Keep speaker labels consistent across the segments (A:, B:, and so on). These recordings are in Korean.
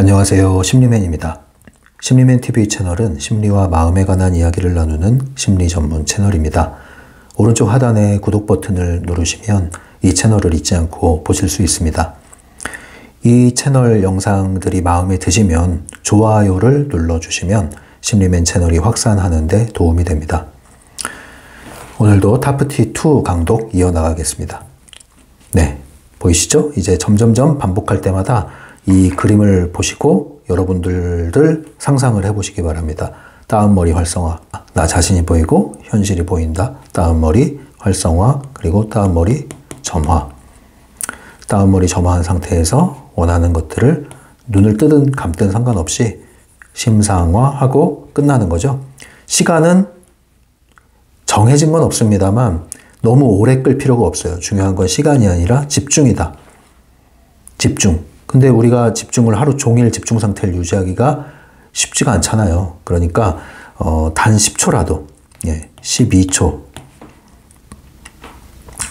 A: 안녕하세요. 심리맨입니다. 심리맨 TV 채널은 심리와 마음에 관한 이야기를 나누는 심리 전문 채널입니다. 오른쪽 하단에 구독 버튼을 누르시면 이 채널을 잊지 않고 보실 수 있습니다. 이 채널 영상들이 마음에 드시면 좋아요를 눌러주시면 심리맨 채널이 확산하는 데 도움이 됩니다. 오늘도 타프티2 강독 이어나가겠습니다. 네, 보이시죠? 이제 점점점 반복할 때마다 이 그림을 보시고 여러분들을 상상을 해보시기 바랍니다. 다음머리 활성화, 나 자신이 보이고 현실이 보인다. 다음머리 활성화, 그리고 다음머리 점화. 다음머리 점화한 상태에서 원하는 것들을 눈을 뜨든 감든 상관없이 심상화하고 끝나는 거죠. 시간은 정해진 건 없습니다만 너무 오래 끌 필요가 없어요. 중요한 건 시간이 아니라 집중이다. 집중. 근데 우리가 집중을 하루 종일 집중 상태를 유지하기가 쉽지가 않잖아요. 그러니까 단 10초라도 12초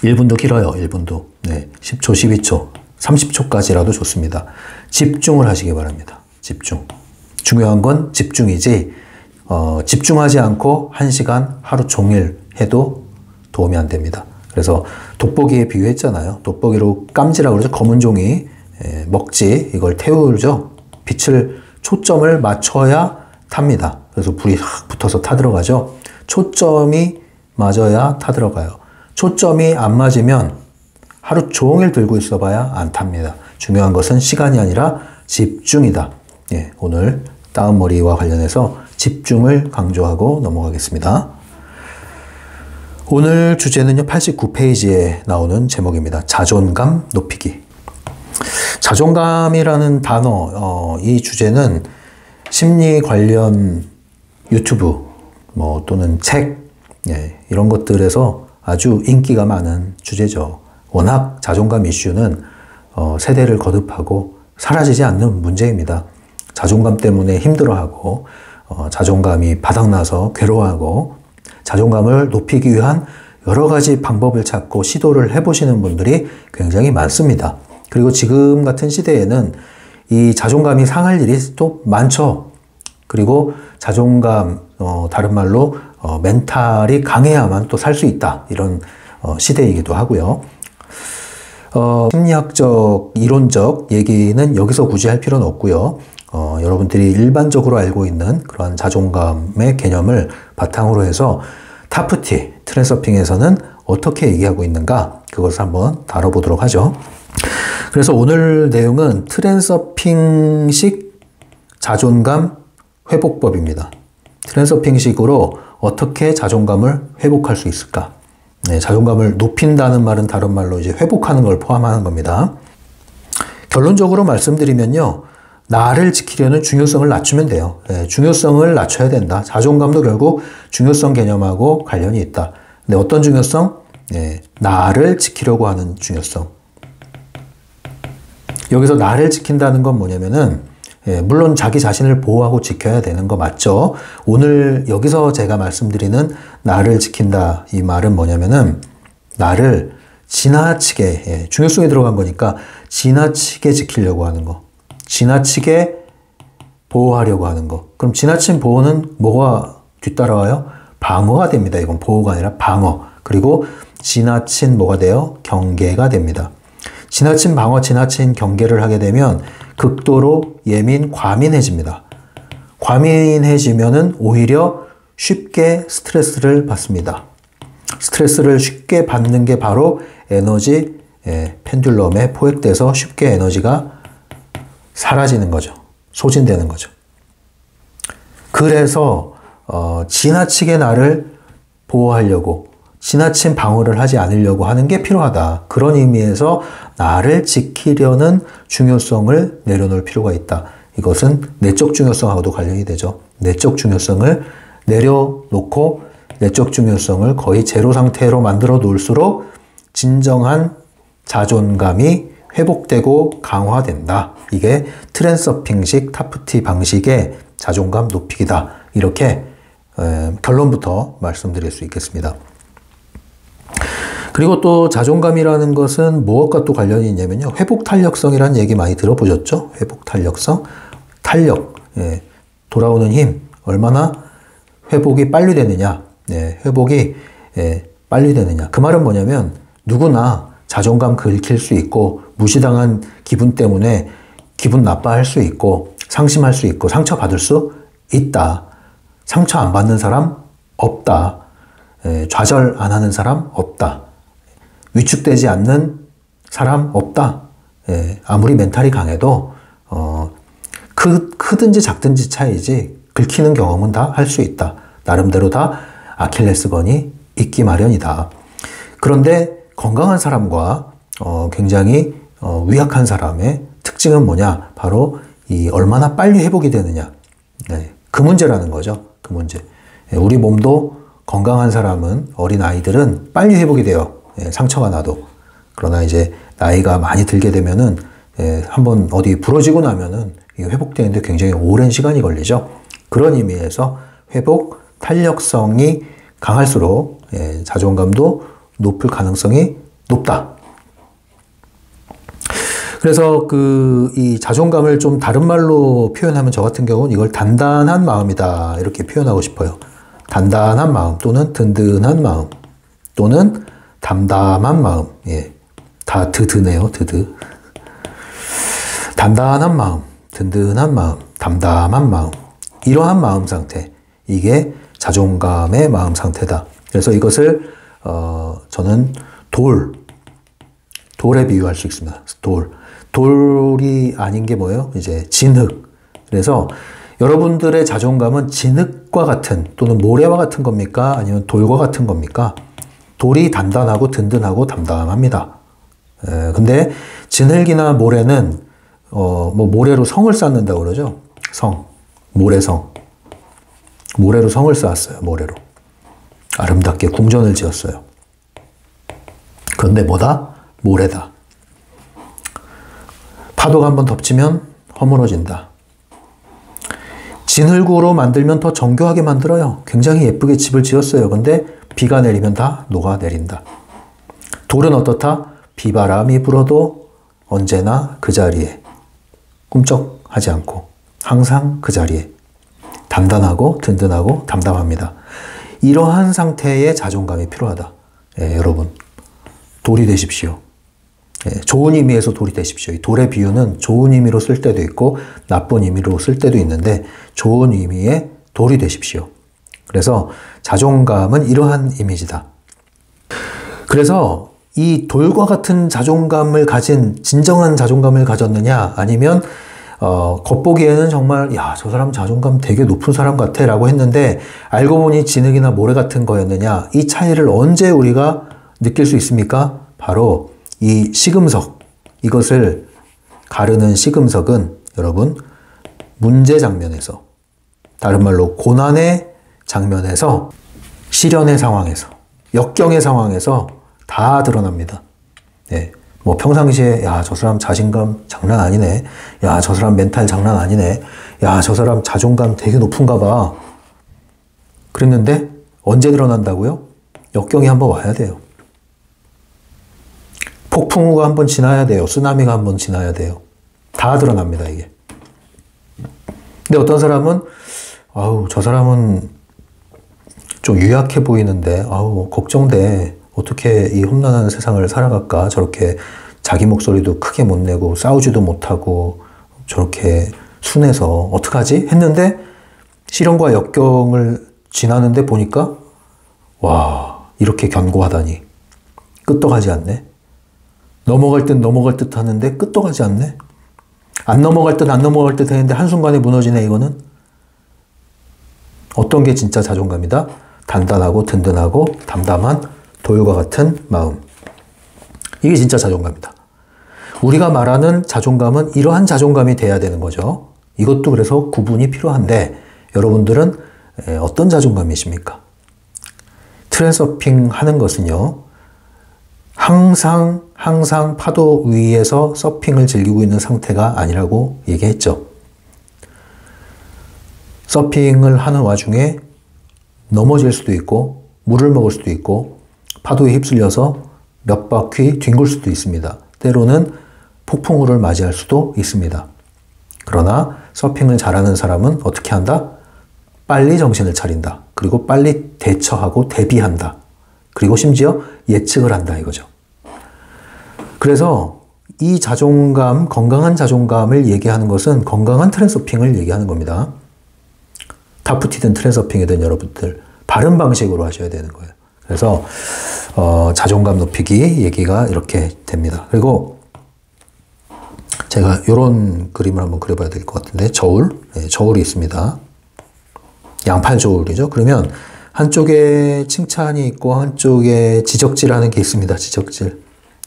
A: 1분도 길어요. 1분도 10초, 12초, 30초까지라도 좋습니다. 집중을 하시기 바랍니다. 집중. 중요한 건 집중이지 집중하지 않고 1시간 하루 종일 해도 도움이 안 됩니다. 그래서 돋보기에 비유했잖아요. 돋보기로 깜지라고 그러죠. 검은 종이 먹지, 이걸 태우죠. 빛을, 초점을 맞춰야 탑니다. 그래서 불이 확 붙어서 타들어가죠. 초점이 맞아야 타들어가요. 초점이 안 맞으면 하루 종일 들고 있어 봐야 안 탑니다. 중요한 것은 시간이 아니라 집중이다. 오늘 다운머리와 관련해서 집중을 강조하고 넘어가겠습니다. 오늘 주제는요, 89페이지에 나오는 제목입니다. 자존감 높이기. 자존감이라는 단어, 이 주제는 심리 관련 유튜브 또는 책 이런 것들에서 아주 인기가 많은 주제죠. 워낙 자존감 이슈는 세대를 거듭하고 사라지지 않는 문제입니다. 자존감 때문에 힘들어하고 자존감이 바닥나서 괴로워하고 자존감을 높이기 위한 여러 가지 방법을 찾고 시도를 해보시는 분들이 굉장히 많습니다. 그리고 지금 같은 시대에는 이 자존감이 상할 일이 또 많죠. 그리고 자존감, 다른 말로 멘탈이 강해야만 또 살 수 있다. 이런 시대이기도 하고요. 심리학적, 이론적 얘기는 여기서 굳이 할 필요는 없고요. 여러분들이 일반적으로 알고 있는 그런 자존감의 개념을 바탕으로 해서 타프티, 트랜서핑에서는 어떻게 얘기하고 있는가, 그것을 한번 다뤄보도록 하죠. 그래서 오늘 내용은 트랜서핑식 자존감 회복법입니다. 트랜서핑식으로 어떻게 자존감을 회복할 수 있을까? 자존감을 높인다는 말은 다른 말로 이제 회복하는 걸 포함하는 겁니다. 결론적으로 말씀드리면요, 나를 지키려는 중요성을 낮추면 돼요. 중요성을 낮춰야 된다. 자존감도 결국 중요성 개념하고 관련이 있다. 근데 어떤 중요성? 나를 지키려고 하는 중요성. 여기서 나를 지킨다는 건 뭐냐면은, 물론 자기 자신을 보호하고 지켜야 되는 거 맞죠? 오늘 여기서 제가 말씀드리는 나를 지킨다, 이 말은 뭐냐면은, 나를 지나치게, 중요성이 들어간 거니까 지나치게 지키려고 하는 거. 지나치게 보호하려고 하는 거. 그럼 지나친 보호는 뭐가 뒤따라와요? 방어가 됩니다. 이건 보호가 아니라 방어. 그리고 지나친 뭐가 돼요? 경계가 됩니다. 지나친 방어, 지나친 경계를 하게 되면 극도로 과민해집니다. 과민해지면은 오히려 쉽게 스트레스를 받습니다. 스트레스를 쉽게 받는 게 바로 에너지 펜듈럼에 포획돼서 쉽게 에너지가 사라지는 거죠. 소진되는 거죠. 그래서 지나치게 나를 보호하려고, 지나친 방어를 하지 않으려고 하는 게 필요하다. 그런 의미에서 나를 지키려는 중요성을 내려놓을 필요가 있다. 이것은 내적 중요성하고도 관련이 되죠. 내적 중요성을 내려놓고 내적 중요성을 거의 제로 상태로 만들어 놓을수록 진정한 자존감이 회복되고 강화된다. 이게 트랜서핑식 타프티 방식의 자존감 높이기다. 이렇게 결론부터 말씀드릴 수 있겠습니다. 그리고 또 자존감이라는 것은 무엇과 또 관련이 있냐면요. 회복 탄력성이라는 얘기 많이 들어보셨죠? 회복 탄력성. 탄력, 돌아오는 힘, 얼마나 회복이 빨리 되느냐, 회복이 빨리 되느냐. 그 말은 뭐냐면 누구나 자존감 긁힐 수 있고 무시당한 기분 때문에 기분 나빠할 수 있고 상심할 수 있고 상처받을 수 있다. 상처 안 받는 사람 없다. 좌절 안 하는 사람 없다. 위축되지 않는 사람 없다. 아무리 멘탈이 강해도 크든지 작든지 차이지 긁히는 경험은 다 할 수 있다. 나름대로 다 아킬레스건이 있기 마련이다. 그런데 건강한 사람과 굉장히 위약한 사람의 특징은 뭐냐? 바로 이 얼마나 빨리 회복이 되느냐. 그 문제라는 거죠. 그 문제. 우리 몸도 건강한 사람은, 어린 아이들은 빨리 회복이 돼요. 상처가 나도. 그러나 이제 나이가 많이 들게 되면은 한번 어디 부러지고 나면은 회복되는데 굉장히 오랜 시간이 걸리죠. 그런 의미에서 회복 탄력성이 강할수록 자존감도 높을 가능성이 높다. 그래서 이 자존감을 좀 다른 말로 표현하면 저 같은 경우는 이걸 단단한 마음이다 이렇게 표현하고 싶어요. 단단한 마음 또는 든든한 마음 또는 담담한 마음. 다 드드네요. 드드. 단단한 마음, 든든한 마음, 담담한 마음. 이러한 마음 상태. 이게 자존감의 마음 상태다. 그래서 이것을 저는 돌에 비유할 수 있습니다. 돌이 아닌 게 뭐예요? 이제 진흙. 그래서 여러분들의 자존감은 진흙과 같은 또는 모래와 같은 겁니까? 아니면 돌과 같은 겁니까? 돌이 단단하고 든든하고 담담합니다. 근데 진흙이나 모래는 모래로 성을 쌓는다고 그러죠. 모래성. 모래로 성을 쌓았어요. 모래로. 아름답게 궁전을 지었어요. 그런데 뭐다? 모래다. 파도가 한번 덮치면 허물어진다. 진흙으로 만들면 더 정교하게 만들어요. 굉장히 예쁘게 집을 지었어요. 근데 비가 내리면 다 녹아내린다. 돌은 어떻다? 비바람이 불어도 언제나 그 자리에 꿈쩍하지 않고 항상 그 자리에 단단하고 든든하고 담담합니다. 이러한 상태의 자존감이 필요하다. 여러분 돌이 되십시오. 좋은 의미에서 돌이 되십시오. 이 돌의 비유는 좋은 의미로 쓸 때도 있고 나쁜 의미로 쓸 때도 있는데 좋은 의미의 돌이 되십시오. 그래서 자존감은 이러한 이미지다. 그래서 이 돌과 같은 자존감을 가진 진정한 자존감을 가졌느냐 아니면 겉보기에는 정말 저 사람 자존감 되게 높은 사람 같아 라고 했는데 알고 보니 진흙이나 모래 같은 거였느냐, 이 차이를 언제 우리가 느낄 수 있습니까? 바로 이 시금석, 이것을 가르는 시금석은 여러분 문제 장면에서, 다른 말로 고난의 장면에서, 시련의 상황에서, 역경의 상황에서 다 드러납니다. 뭐 평상시에 저 사람 자신감 장난 아니네, 저 사람 멘탈 장난 아니네, 저 사람 자존감 되게 높은가 봐 그랬는데 언제 드러난다고요? 역경이 한번 와야 돼요. 폭풍우가 한번 지나야 돼요. 쓰나미가 한번 지나야 돼요. 다 드러납니다, 이게. 근데 어떤 사람은 저 사람은 좀 유약해 보이는데 걱정돼. 어떻게 이 험난한 세상을 살아갈까? 저렇게 자기 목소리도 크게 못 내고 싸우지도 못하고 저렇게 순해서 어떡하지? 했는데 시련과 역경을 지나는데 보니까 이렇게 견고하다니. 끄떡하지 않네. 넘어갈 듯 넘어갈 듯 하는데 끄떡하지 않네. 안 넘어갈 듯 안 넘어갈 듯 했는데 한순간에 무너지네. 이거는 어떤 게 진짜 자존감이다? 단단하고 든든하고 담담한 돌과 같은 마음. 이게 진짜 자존감이다. 우리가 말하는 자존감은 이러한 자존감이 돼야 되는 거죠. 이것도 그래서 구분이 필요한데 여러분들은 어떤 자존감이십니까? 트랜서핑 하는 것은요, 항상 파도 위에서 서핑을 즐기고 있는 상태가 아니라고 얘기했죠. 서핑을 하는 와중에 넘어질 수도 있고 물을 먹을 수도 있고 파도에 휩쓸려서 몇 바퀴 뒹굴 수도 있습니다. 때로는 폭풍우를 맞이할 수도 있습니다. 그러나 서핑을 잘하는 사람은 어떻게 한다? 빨리 정신을 차린다. 그리고 빨리 대처하고 대비한다. 그리고 심지어 예측을 한다 이거죠. 그래서 이 자존감, 건강한 자존감을 얘기하는 것은 건강한 트랜서핑을 얘기하는 겁니다. 타프티든 트랜서핑이든 여러분들 바른 방식으로 하셔야 되는 거예요. 그래서 자존감 높이기 얘기가 이렇게 됩니다. 그리고 제가 이런 그림을 한번 그려봐야 될 것 같은데 저울, 네, 저울이 있습니다. 양팔 저울이죠. 그러면 한쪽에 칭찬이 있고 한쪽에 지적질하는 게 있습니다. 지적질.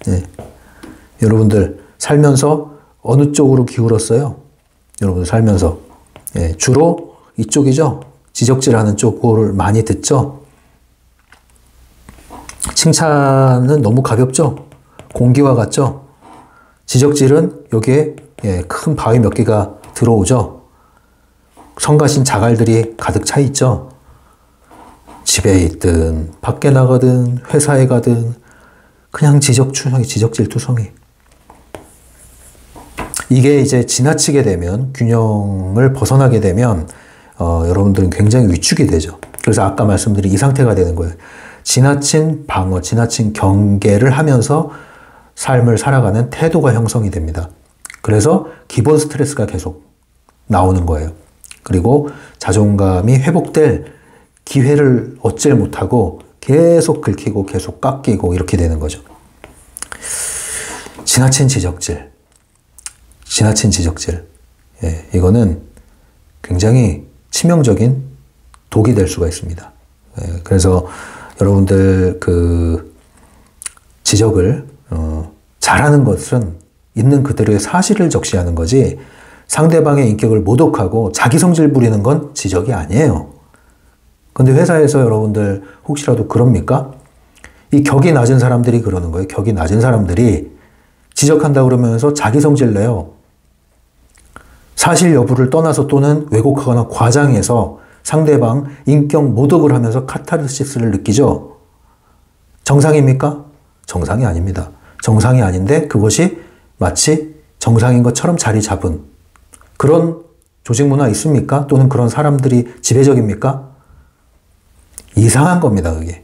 A: 네. 여러분들 살면서 어느 쪽으로 기울었어요? 여러분들 살면서 네, 주로 이쪽이죠. 지적질하는 쪽을 많이 듣죠. 칭찬은 너무 가볍죠. 공기와 같죠. 지적질은 여기에 큰 바위 몇 개가 들어오죠. 성가신 자갈들이 가득 차 있죠. 집에 있든 밖에 나가든 회사에 가든 그냥 지적투성이, 지적질투성이. 이게 이제 지나치게 되면, 균형을 벗어나게 되면 여러분들은 굉장히 위축이 되죠. 그래서 아까 말씀드린 이 상태가 되는 거예요. 지나친 방어, 지나친 경계를 하면서 삶을 살아가는 태도가 형성이 됩니다. 그래서 기본 스트레스가 계속 나오는 거예요. 그리고 자존감이 회복될 기회를 얻질 못하고 계속 긁히고 계속 깎이고 이렇게 되는 거죠. 지나친 지적질. 지나친 지적질. 예, 이거는 굉장히 치명적인 독이 될 수가 있습니다. 예, 그래서 여러분들 그 지적을 잘하는 것은 있는 그대로의 사실을 적시하는 거지 상대방의 인격을 모독하고 자기 성질 부리는 건 지적이 아니에요. 근데 회사에서 여러분들 혹시라도 그럽니까? 이 격이 낮은 사람들이 그러는 거예요. 격이 낮은 사람들이 지적한다 그러면서 자기 성질 내요. 사실 여부를 떠나서 또는 왜곡하거나 과장해서 상대방 인격 모독을 하면서 카타르시스를 느끼죠. 정상입니까? 정상이 아닙니다. 정상이 아닌데 그것이 마치 정상인 것처럼 자리 잡은 그런 조직 문화 있습니까? 또는 그런 사람들이 지배적입니까? 이상한 겁니다, 그게.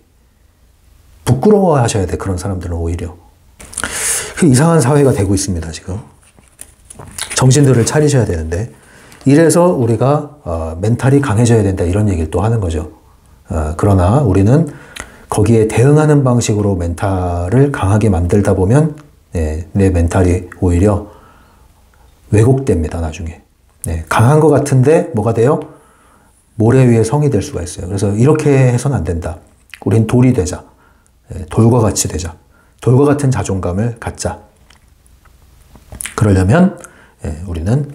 A: 부끄러워 하셔야 돼, 그런 사람들은 오히려. 이상한 사회가 되고 있습니다, 지금. 정신들을 차리셔야 되는데. 이래서 우리가 멘탈이 강해져야 된다, 이런 얘기를 또 하는 거죠. 그러나 우리는 거기에 대응하는 방식으로 멘탈을 강하게 만들다 보면 내 멘탈이 오히려 왜곡됩니다, 나중에. 강한 것 같은데 뭐가 돼요? 모래 위에 성이 될 수가 있어요. 그래서 이렇게 해서는 안 된다. 우린 돌이 되자. 돌과 같이 되자. 돌과 같은 자존감을 갖자. 그러려면 우리는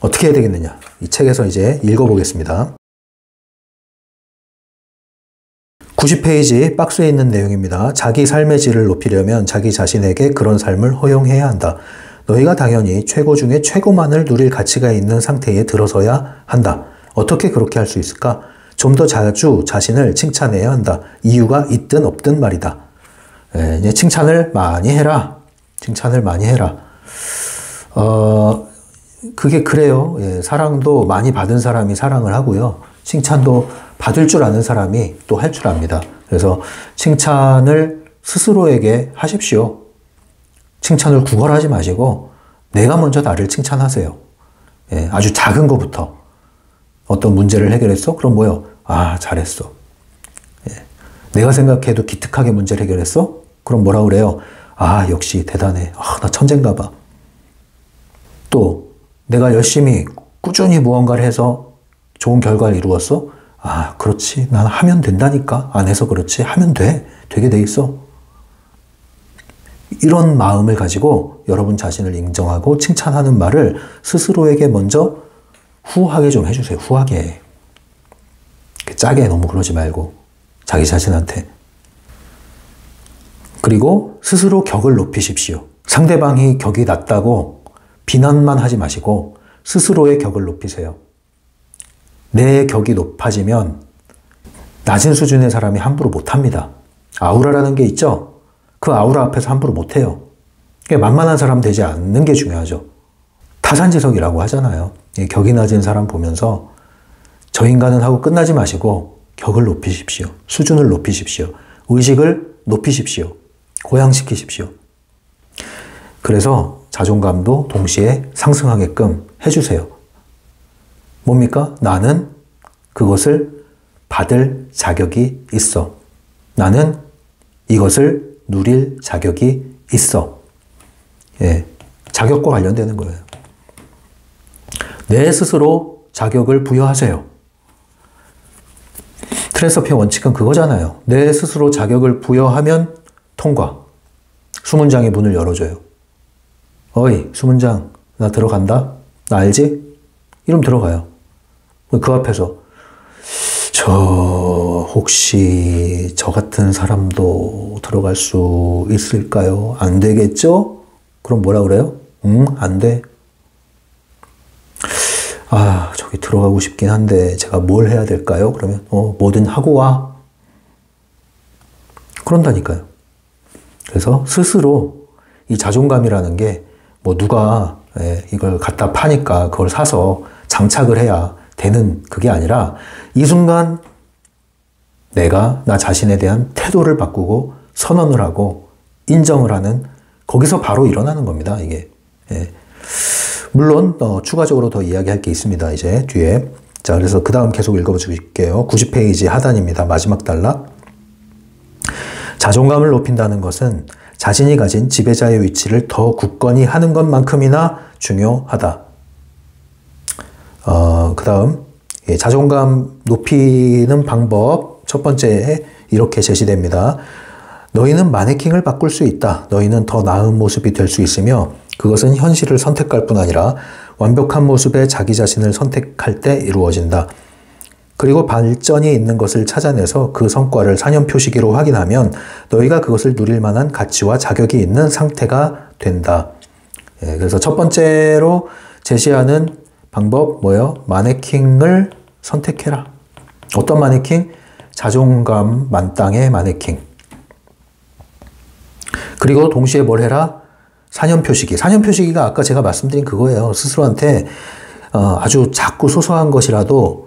A: 어떻게 해야 되겠느냐. 이 책에서 이제 읽어보겠습니다. 90페이지 박스에 있는 내용입니다. 자기 삶의 질을 높이려면 자기 자신에게 그런 삶을 허용해야 한다. 너희가 당연히 최고 중에 최고만을 누릴 가치가 있는 상태에 들어서야 한다. 어떻게 그렇게 할 수 있을까? 좀 더 자주 자신을 칭찬해야 한다. 이유가 있든 없든 말이다. 이제 칭찬을 많이 해라. 칭찬을 많이 해라. 그게 그래요. 사랑도 많이 받은 사람이 사랑을 하고요. 칭찬도 받을 줄 아는 사람이 또 할 줄 압니다. 그래서 칭찬을 스스로에게 하십시오. 칭찬을 구걸하지 마시고 내가 먼저 나를 칭찬하세요. 아주 작은 것부터. 어떤 문제를 해결했어? 그럼 뭐요? 아, 잘했어. 내가 생각해도 기특하게 문제를 해결했어? 그럼 뭐라 그래요? 아, 역시 대단해. 아, 나 천재인가 봐. 또 내가 열심히 꾸준히 무언가를 해서 좋은 결과를 이루었어? 아, 그렇지. 난 하면 된다니까. 안 해서 그렇지. 하면 돼. 되게 돼 있어. 이런 마음을 가지고 여러분 자신을 인정하고 칭찬하는 말을 스스로에게 먼저 후하게 좀 해주세요. 후하게. 짜게 너무 그러지 말고 자기 자신한테. 그리고 스스로 격을 높이십시오. 상대방이 격이 낮다고 비난만 하지 마시고 스스로의 격을 높이세요. 내 격이 높아지면 낮은 수준의 사람이 함부로 못합니다. 아우라라는 게 있죠? 그 아우라 앞에서 함부로 못해요. 만만한 사람 되지 않는 게 중요하죠. 타산지석이라고 하잖아요. 격이 낮은 사람 보면서 저 인간은 하고 끝나지 마시고 격을 높이십시오. 수준을 높이십시오. 의식을 높이십시오. 고양시키십시오. 그래서 자존감도 동시에 상승하게끔 해주세요. 뭡니까? 나는 그것을 받을 자격이 있어. 나는 이것을 누릴 자격이 있어. 예, 자격과 관련되는 거예요. 내 스스로 자격을 부여하세요. 트랜스피어 원칙은 그거잖아요. 내 스스로 자격을 부여하면 통과. 수문장이 문을 열어줘요. 어이, 수문장, 나 들어간다? 나 알지? 이러면 들어가요. 그 앞에서 혹시 저 같은 사람도 들어갈 수 있을까요? 안 되겠죠? 그럼 뭐라 그래요? 안 돼. 아, 저기 들어가고 싶긴 한데 제가 뭘 해야 될까요? 그러면 뭐든 하고 와. 그런다니까요. 그래서 스스로 이 자존감이라는 게 뭐 누가 이걸 갖다 파니까 그걸 사서 장착을 해야 되는 그게 아니라 이 순간 내가 나 자신에 대한 태도를 바꾸고 선언을 하고 인정을 하는 거기서 바로 일어나는 겁니다. 이게. 예. 물론 추가적으로 더 이야기할 게 있습니다. 이제 뒤에. 자, 그래서 그 다음 계속 읽어줄게요. 90페이지 하단입니다. 마지막 단락. 자존감을 높인다는 것은 자신이 가진 지배자의 위치를 더 굳건히 하는 것만큼이나 중요하다. 그 다음 자존감 높이는 방법 첫 번째에 이렇게 제시됩니다. 너희는 마네킹을 바꿀 수 있다. 너희는 더 나은 모습이 될 수 있으며 그것은 현실을 선택할 뿐 아니라 완벽한 모습의 자기 자신을 선택할 때 이루어진다. 그리고 발전이 있는 것을 찾아내서 그 성과를 사념표시기로 확인하면 너희가 그것을 누릴 만한 가치와 자격이 있는 상태가 된다. 예, 그래서 첫 번째로 제시하는 방법 뭐예요? 마네킹을 선택해라. 어떤 마네킹? 자존감 만땅의 마네킹. 그리고 동시에 뭘 해라? 사념표시기. 사념표시기가 아까 제가 말씀드린 그거예요. 스스로한테 아주 작고 소소한 것이라도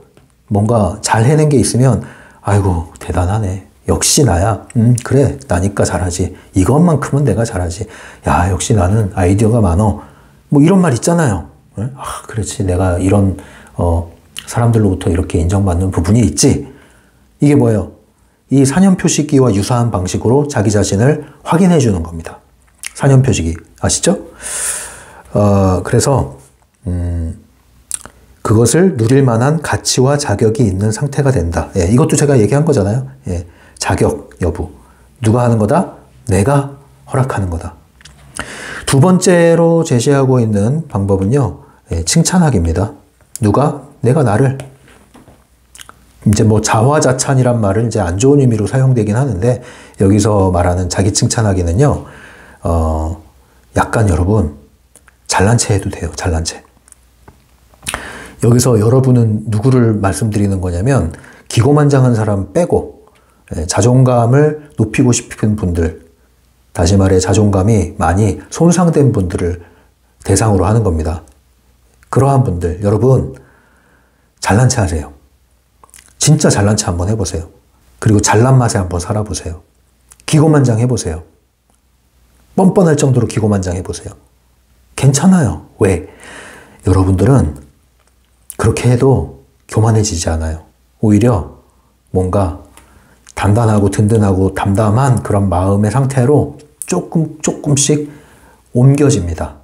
A: 뭔가 잘 해낸 게 있으면 아이고 대단하네. 역시 나야. 그래 나니까 잘하지. 이것만큼은 내가 잘하지. 야 역시 나는 아이디어가 많어. 뭐 이런 말 있잖아요. 아 그렇지 내가 이런 사람들로부터 이렇게 인정받는 부분이 있지. 이게 뭐예요? 이 사념표시기와 유사한 방식으로 자기 자신을 확인해 주는 겁니다. 사념표시기 아시죠? 그래서 그것을 누릴 만한 가치와 자격이 있는 상태가 된다. 예, 이것도 제가 얘기한 거잖아요. 예, 자격 여부. 누가 하는 거다? 내가 허락하는 거다. 두 번째로 제시하고 있는 방법은요. 예, 칭찬하기입니다. 누가? 내가 나를. 이제 뭐 자화자찬이란 말을 이제 안 좋은 의미로 사용되긴 하는데 여기서 말하는 자기 칭찬하기는요. 약간 여러분 잘난 체 해도 돼요. 잘난 체. 여기서 여러분은 누구를 말씀드리는 거냐면 기고만장한 사람 빼고 자존감을 높이고 싶은 분들, 다시 말해 자존감이 많이 손상된 분들을 대상으로 하는 겁니다. 그러한 분들 여러분 잘난 체 하세요. 진짜 잘난 체 한번 해보세요. 그리고 잘난 맛에 한번 살아보세요. 기고만장 해보세요. 뻔뻔할 정도로 기고만장 해보세요. 괜찮아요. 왜? 여러분들은 그렇게 해도 교만해지지 않아요. 오히려 뭔가 단단하고 든든하고 담담한 그런 마음의 상태로 조금씩 옮겨집니다.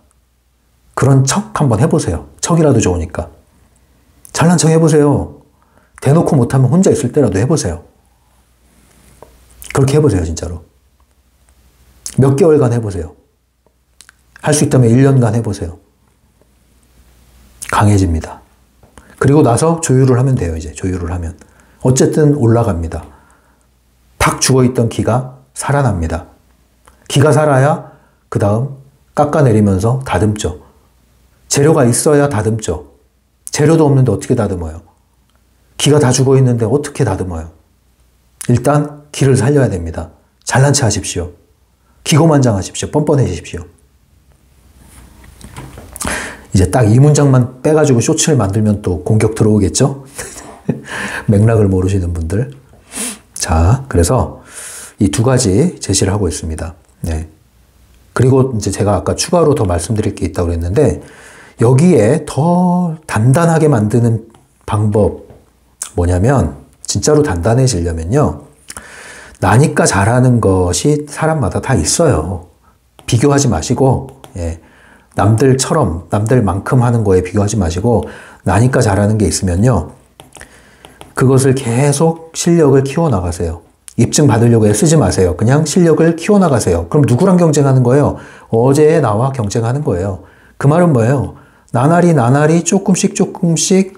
A: 그런 척 한번 해보세요. 척이라도 좋으니까. 잘난 척 해보세요. 대놓고 못하면 혼자 있을 때라도 해보세요. 그렇게 해보세요. 진짜로. 몇 개월간 해보세요. 할 수 있다면 1년간 해보세요. 강해집니다. 그리고 나서 조율을 하면 돼요. 이제 조율을 하면. 어쨌든 올라갑니다. 팍 죽어있던 기가 살아납니다. 기가 살아야 그 다음 깎아내리면서 다듬죠. 재료가 있어야 다듬죠. 재료도 없는데 어떻게 다듬어요? 기가 다 죽어있는데 어떻게 다듬어요? 일단 기를 살려야 됩니다. 잘난 체 하십시오. 기고만장하십시오. 뻔뻔해지십시오. 이제 딱 이 문장만 빼가지고 쇼츠를 만들면 또 공격 들어오겠죠? 맥락을 모르시는 분들. 자, 그래서 이 두 가지 제시를 하고 있습니다. 네. 그리고 이제 제가 아까 추가로 더 말씀드릴 게 있다고 그랬는데, 여기에 더 단단하게 만드는 방법 뭐냐면, 진짜로 단단해지려면요, 나니까 잘하는 것이 사람마다 다 있어요. 비교하지 마시고, 예, 남들처럼, 남들만큼 하는 거에 비교하지 마시고, 나니까 잘하는 게 있으면요, 그것을 계속 실력을 키워나가세요. 입증 받으려고 애쓰지 마세요. 그냥 실력을 키워나가세요. 그럼 누구랑 경쟁하는 거예요? 어제의 나와 경쟁하는 거예요. 그 말은 뭐예요? 나날이 조금씩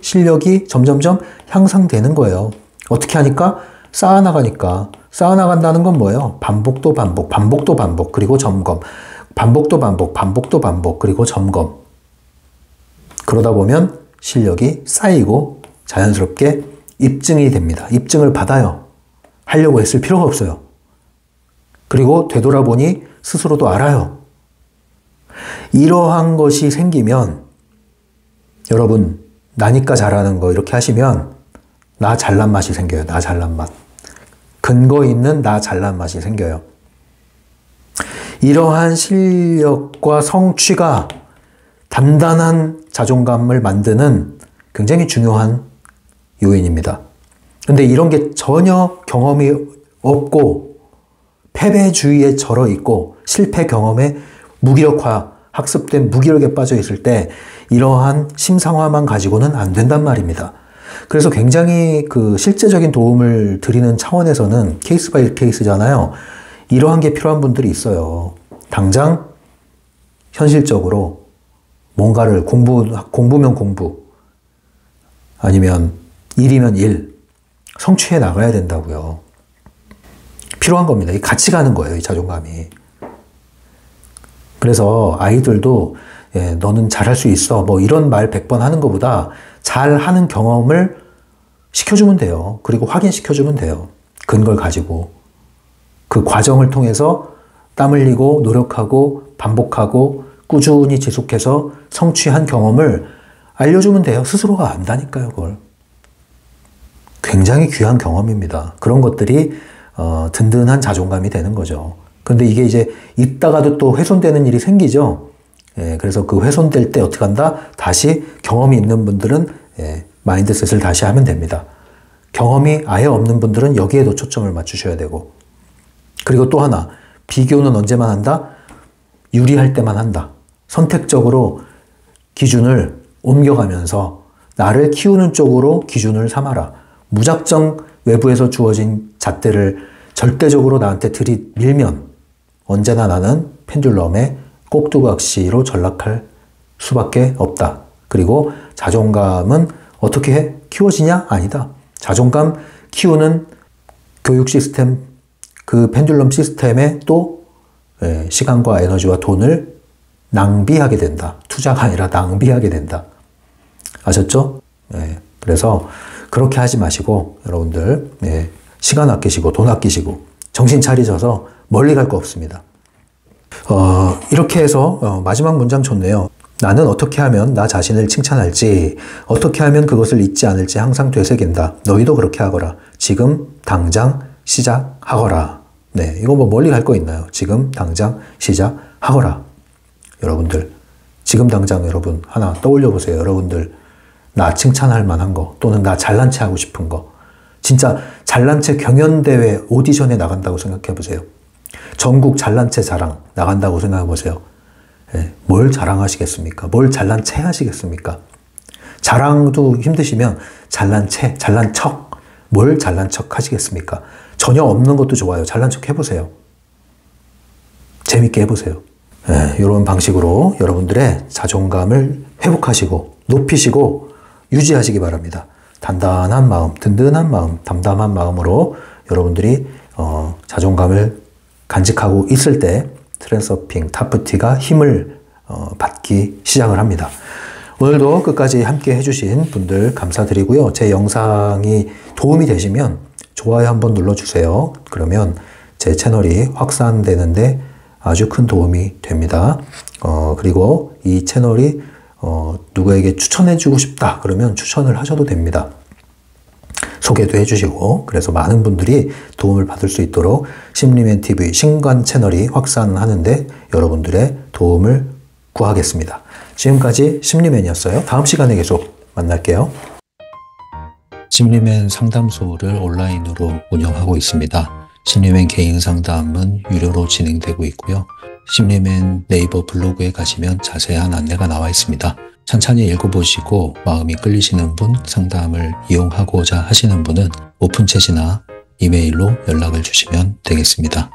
A: 실력이 점점점 향상되는 거예요. 어떻게 하니까? 쌓아나가니까. 쌓아나간다는 건 뭐예요? 반복도 반복, 그리고 점검. 반복도 반복, 그리고 점검. 그러다 보면 실력이 쌓이고 자연스럽게 입증이 됩니다. 입증을 받아요. 하려고 했을 필요가 없어요. 그리고 되돌아보니 스스로도 알아요. 이러한 것이 생기면 여러분, 나니까 잘하는 거 이렇게 하시면 나 잘난 맛이 생겨요. 나 잘난 맛. 근거 있는 나 잘난 맛이 생겨요. 이러한 실력과 성취가 단단한 자존감을 만드는 굉장히 중요한 요인입니다. 근데 이런 게 전혀 경험이 없고 패배주의에 절어 있고 실패 경험에 학습된 무기력에 빠져 있을 때 이러한 심상화만 가지고는 안 된단 말입니다. 그래서 굉장히 그 실제적인 도움을 드리는 차원에서는 케이스 바이 케이스잖아요. 이러한 게 필요한 분들이 있어요. 당장 현실적으로 뭔가를 공부면 공부, 아니면 일이면 일, 성취해 나가야 된다고요. 필요한 겁니다. 이 같이 가는 거예요, 이 자존감이. 그래서 아이들도 예, 너는 잘할 수 있어. 뭐 이런 말 100번 하는 것보다 잘하는 경험을 시켜주면 돼요. 그리고 확인시켜주면 돼요. 근거를 가지고. 그 과정을 통해서 땀 흘리고 노력하고 반복하고 꾸준히 지속해서 성취한 경험을 알려주면 돼요. 스스로가 안다니까요, 그걸. 굉장히 귀한 경험입니다. 그런 것들이 든든한 자존감이 되는 거죠. 근데 이게 이제 있다가도 또 훼손되는 일이 생기죠. 예, 그래서 그 훼손될 때 어떻게 한다? 다시 경험이 있는 분들은 마인드셋을 다시 하면 됩니다. 경험이 아예 없는 분들은 여기에도 초점을 맞추셔야 되고. 그리고 또 하나, 비교는 언제만 한다? 유리할 때만 한다. 선택적으로 기준을 옮겨가면서 나를 키우는 쪽으로 기준을 삼아라. 무작정 외부에서 주어진 잣대를 절대적으로 나한테 들이밀면 언제나 나는 펜듈럼의 꼭두각시로 전락할 수밖에 없다. 그리고 자존감은 어떻게 키워지냐? 아니다. 자존감 키우는 교육 시스템, 그 펜듈럼 시스템에 또 시간과 에너지와 돈을 낭비하게 된다. 투자가 아니라 낭비하게 된다. 아셨죠? 그래서 그렇게 하지 마시고 여러분들 시간 아끼시고 돈 아끼시고 정신 차리셔서 멀리 갈 거 없습니다. 이렇게 해서 마지막 문장 좋네요. 나는 어떻게 하면 나 자신을 칭찬할지, 어떻게 하면 그것을 잊지 않을지 항상 되새긴다. 너희도 그렇게 하거라. 지금 당장 시작하거라. 네, 이거 뭐 멀리 갈 거 있나요? 지금 당장 시작하거라. 여러분들 지금 당장 여러분 하나 떠올려 보세요. 여러분들 나 칭찬할 만한 거, 또는 나 잘난 체 하고 싶은 거, 진짜 잘난 체 경연대회 오디션에 나간다고 생각해 보세요. 전국 잘난 체 자랑 나간다고 생각해 보세요. 뭘 자랑하시겠습니까? 뭘 잘난 체 하시겠습니까? 자랑도 힘드시면 잘난 체, 잘난 척, 뭘 잘난 척 하시겠습니까? 전혀 없는 것도 좋아요. 잘난 척 해보세요. 재밌게 해보세요. 이런 방식으로 여러분들의 자존감을 회복하시고 높이시고 유지하시기 바랍니다. 단단한 마음, 든든한 마음, 담담한 마음으로 여러분들이 자존감을 간직하고 있을 때 트랜서핑 타프티가 힘을 받기 시작을 합니다. 오늘도 끝까지 함께 해주신 분들 감사드리고요. 제 영상이 도움이 되시면 좋아요 한번 눌러주세요. 그러면 제 채널이 확산되는데 아주 큰 도움이 됩니다. 그리고 이 채널이 누구에게 추천해주고 싶다 그러면 추천을 하셔도 됩니다. 소개도 해주시고, 그래서 많은 분들이 도움을 받을 수 있도록 심리맨TV 신관 채널이 확산하는데 여러분들의 도움을 구하겠습니다. 지금까지 심리맨이었어요. 다음 시간에 계속 만날게요. 심리맨 상담소를 온라인으로 운영하고 있습니다. 심리맨 개인 상담은 유료로 진행되고 있고요. 심리맨 네이버 블로그에 가시면 자세한 안내가 나와 있습니다. 찬찬히 읽어보시고 마음이 끌리시는 분, 상담을 이용하고자 하시는 분은 오픈챗이나 이메일로 연락을 주시면 되겠습니다.